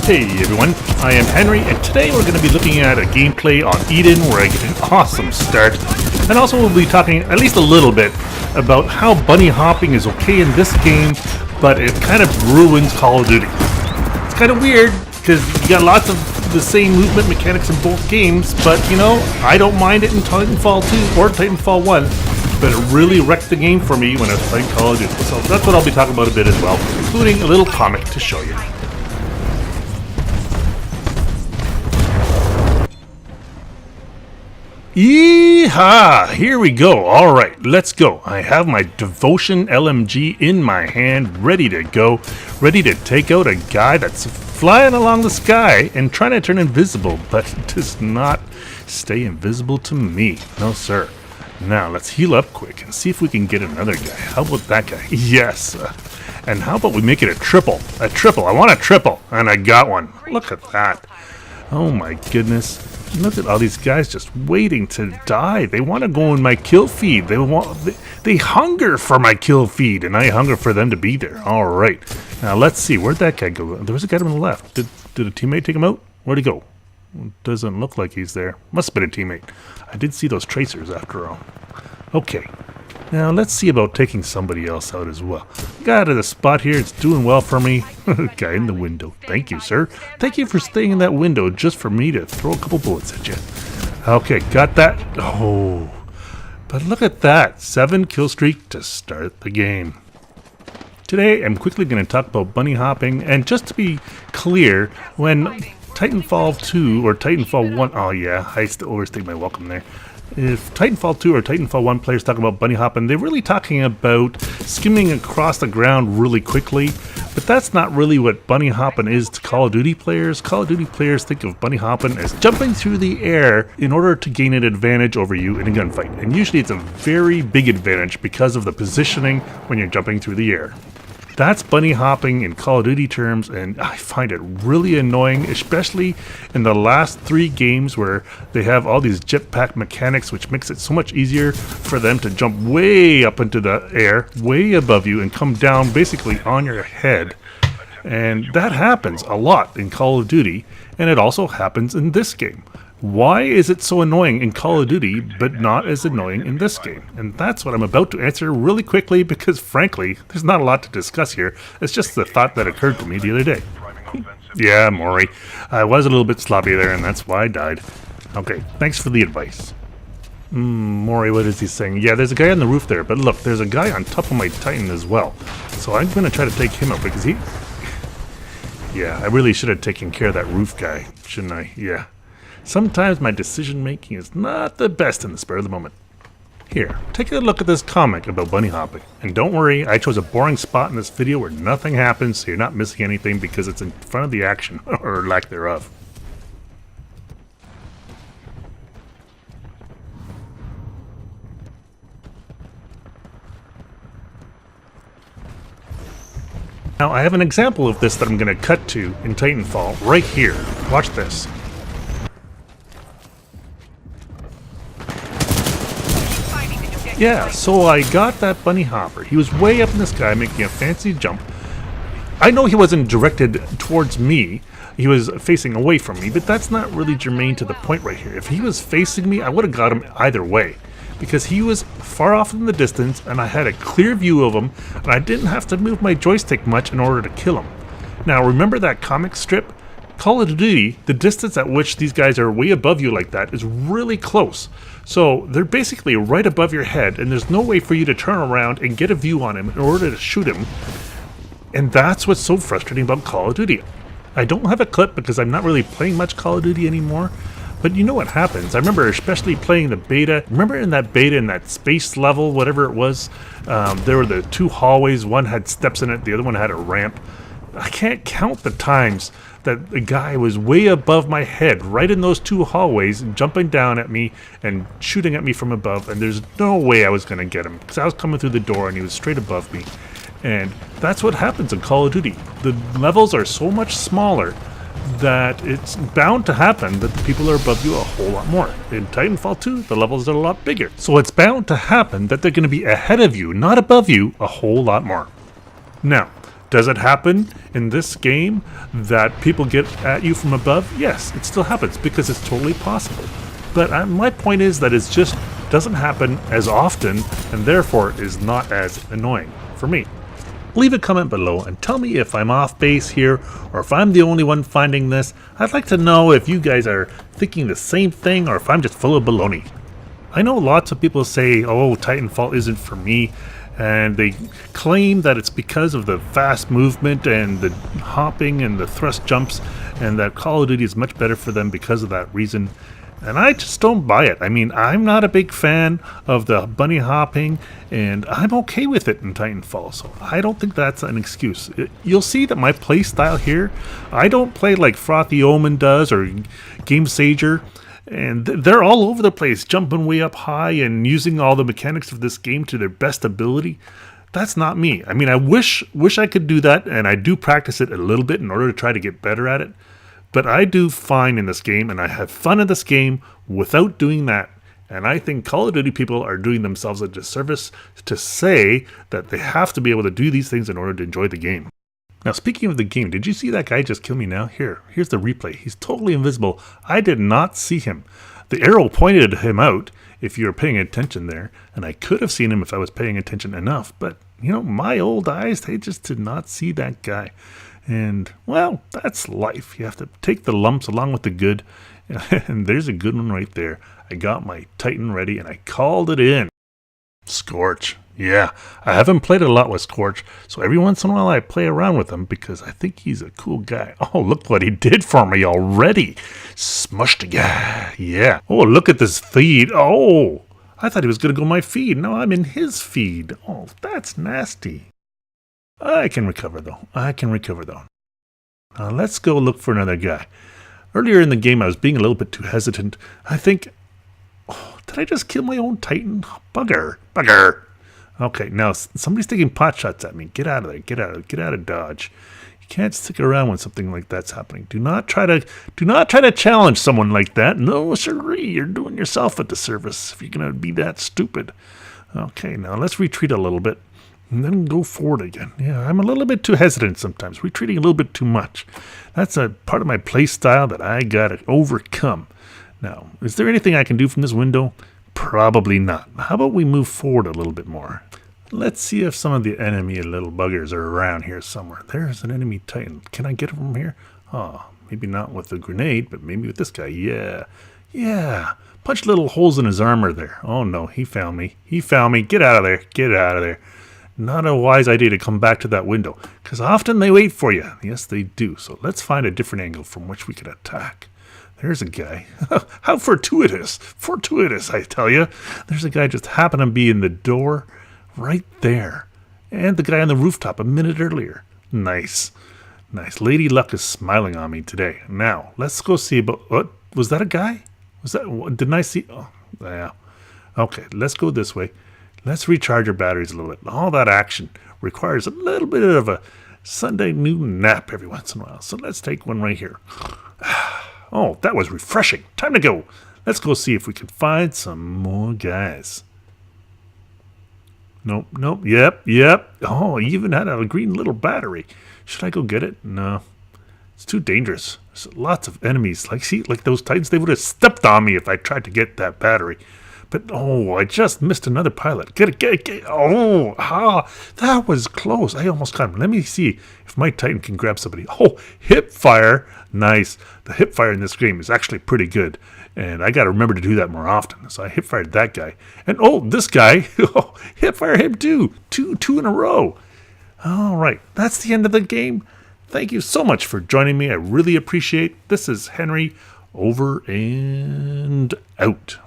Hey everyone, I am Henry, and today we're going to be looking at a gameplay on Eden where I get an awesome start, and also we'll be talking at least a little bit about how bunny hopping is okay in this game, but it kind of ruins Call of Duty. It's kind of weird, because you got lots of the same movement mechanics in both games, but you know, I don't mind it in Titanfall 2 or Titanfall 1, but it really wrecked the game for me when I was playing Call of Duty. So that's what I'll be talking about a bit as well, including a little comic to show you. Yeehaw! Here we go. Alright, let's go. I have my Devotion LMG in my hand, ready to go, ready to take out a guy that's flying along the sky and trying to turn invisible, but does not stay invisible to me. No, sir. Now, let's heal up quick and see if we can get another guy. How about that guy? Yes. And how about we make it a triple? A triple. I want a triple. And I got one. Look at that. Oh my goodness. Look at all these guys just waiting to die. They want to go in my kill feed. They hunger for my kill feed, and I hunger for them to be there. All right. Now let's see. Where'd that guy go? There was a guy on the left. Did a teammate take him out? Where'd he go? Doesn't look like he's there. Must have been a teammate. I did see those tracers after all. Okay. Now let's see about taking somebody else out as well. Got at a spot here. It's doing well for me. Guy in the window. Thank you, sir. Thank you for staying in that window just for me to throw a couple bullets at you. Okay, got that. Oh, but look at that. 7 kill streak to start the game. Today, I'm quickly going to talk about bunny hopping. And just to be clear, when Titanfall 2 or Titanfall 1... Oh, yeah, I still overstayed my welcome there. If Titanfall 2 or Titanfall 1 players talk about bunny hopping, they're really talking about skimming across the ground really quickly, but that's not really what bunny hopping is to Call of Duty players. Call of Duty players think of bunny hopping as jumping through the air in order to gain an advantage over you in a gunfight, and usually it's a very big advantage because of the positioning when you're jumping through the air. That's bunny hopping in Call of Duty terms, and I find it really annoying, especially in the last 3 games where they have all these jetpack mechanics, which makes it so much easier for them to jump way up into the air, way above you, and come down basically on your head. And that happens a lot in Call of Duty, and it also happens in this game. Why is it so annoying in Call of Duty, but not as annoying in this game? And that's what I'm about to answer really quickly, because frankly, there's not a lot to discuss here. It's just the thought that occurred to me the other day. Yeah, Maury. I was a little bit sloppy there, and that's why I died. Okay, thanks for the advice. Maury, what is he saying? Yeah, there's a guy on the roof there, but look, there's a guy on top of my Titan as well. So I'm going to try to take him out, because he... Yeah, I really should have taken care of that roof guy, shouldn't I? Yeah. Sometimes my decision making is not the best in the spur of the moment. Here, take a look at this comic about bunny hopping. And don't worry, I chose a boring spot in this video where nothing happens, so you're not missing anything because it's in front of the action, or lack thereof. Now I have an example of this that I'm going to cut to in Titanfall right here. Watch this. Yeah, so I got that bunny hopper. He was way up in the sky making a fancy jump. I know he wasn't directed towards me. He was facing away from me, but that's not really germane to the point right here. If he was facing me, I would have got him either way, because he was far off in the distance and I had a clear view of him, and I didn't have to move my joystick much in order to kill him. Now, remember that comic strip? Call of Duty, the distance at which these guys are way above you like that is really close. So they're basically right above your head, and there's no way for you to turn around and get a view on him in order to shoot him. And that's what's so frustrating about Call of Duty. I don't have a clip because I'm not really playing much Call of Duty anymore, but you know what happens. I remember especially playing the beta. Remember in that beta, in that space level, whatever it was, there were the 2 hallways. One had steps in it, the other one had a ramp. I can't count the times that the guy was way above my head, right in those 2 hallways, jumping down at me and shooting at me from above, and there's no way I was going to get him, because I was coming through the door and he was straight above me. And that's what happens in Call of Duty. The levels are so much smaller that it's bound to happen that the people are above you a whole lot more. In Titanfall 2, the levels are a lot bigger. So it's bound to happen that they're going to be ahead of you, not above you, a whole lot more. Now, Does it happen in this game that people get at you from above? Yes, it still happens because it's totally possible. But my point is that it just doesn't happen as often and therefore is not as annoying for me. Leave a comment below and tell me if I'm off base here or if I'm the only one finding this. I'd like to know if you guys are thinking the same thing or if I'm just full of baloney. I know lots of people say, oh, Titanfall isn't for me, and they claim that it's because of the fast movement and the hopping and the thrust jumps and that Call of Duty is much better for them because of that reason. And I just don't buy it. I mean, I'm not a big fan of the bunny hopping, and I'm okay with it in Titanfall, so I don't think that's an excuse. You'll see that my play style here, I don't play like Frothy Omen does or Game Sager, and they're all over the place, jumping way up high and using all the mechanics of this game to their best ability. That's not me. I mean, I wish I could do that, and I do practice it a little bit in order to try to get better at it. But I do fine in this game, and I have fun in this game without doing that. And I think Call of Duty people are doing themselves a disservice to say that they have to be able to do these things in order to enjoy the game. Now, speaking of the game, did you see that guy just kill me now? Here's the replay. He's totally invisible. I did not see him. The arrow pointed him out if you were paying attention there, and I could have seen him if I was paying attention enough. But, you know, my old eyes, they just did not see that guy. And, well, that's life. You have to take the lumps along with the good. And there's a good one right there. I got my Titan ready, and I called it in. Scorch. Yeah, I haven't played a lot with Scorch, so every once in a while I play around with him because I think he's a cool guy. Oh, look what he did for me already. Smushed a guy. Yeah. Oh, look at this feed. Oh, I thought he was going to go my feed. No, I'm in his feed. Oh, that's nasty. I can recover, though. Now, let's go look for another guy. Earlier in the game, I was being a little bit too hesitant. I think... Oh, did I just kill my own Titan? Bugger. Okay, now somebody's taking pot shots at me. Get out of there. Get out of Dodge. You can't stick around when something like that's happening. Do not try to challenge someone like that. No, sirree, you're doing yourself a disservice if you're going to be that stupid. Okay, now let's retreat a little bit and then go forward again. Yeah, I'm a little bit too hesitant sometimes, retreating a little bit too much. That's a part of my play style that I got to overcome. Now, is there anything I can do from this window? Probably not. How about we move forward a little bit more? Let's see if some of the enemy little buggers are around here somewhere. There's an enemy Titan. Can I get him from here? Oh, maybe not with the grenade, but maybe with this guy. Yeah. Punch little holes in his armor there. Oh no, he found me. Get out of there. Not a wise idea to come back to that window, because often they wait for you. Yes, they do. So let's find a different angle from which we could attack. There's a guy. How fortuitous. Fortuitous, I tell you. There's a guy just happened to be in the door right there. And the guy on the rooftop a minute earlier. Nice. Lady Luck is smiling on me today. Now, let's go see about... What? Was that a guy? Didn't I see... Oh, yeah. Okay, let's go this way. Let's recharge our batteries a little bit. All that action requires a little bit of a Sunday noon nap every once in a while. So let's take one right here. Oh, that was refreshing. Time to go. Let's go see if we can find some more guys. Nope. Yep. Oh, he even had a green little battery. Should I go get it? No. It's too dangerous. There's lots of enemies. Like those Titans, they would have stepped on me if I tried to get that battery. But, oh, I just missed another pilot. Get it. Oh, that was close. I almost got him. Let me see if my Titan can grab somebody. Oh, hip fire. Nice. The hip fire in this game is actually pretty good. And I got to remember to do that more often. So I hip fired that guy. And, oh, this guy. Hip fire him too. Two in a row. All right. That's the end of the game. Thank you so much for joining me. I really appreciate it. This is Henry, over and out.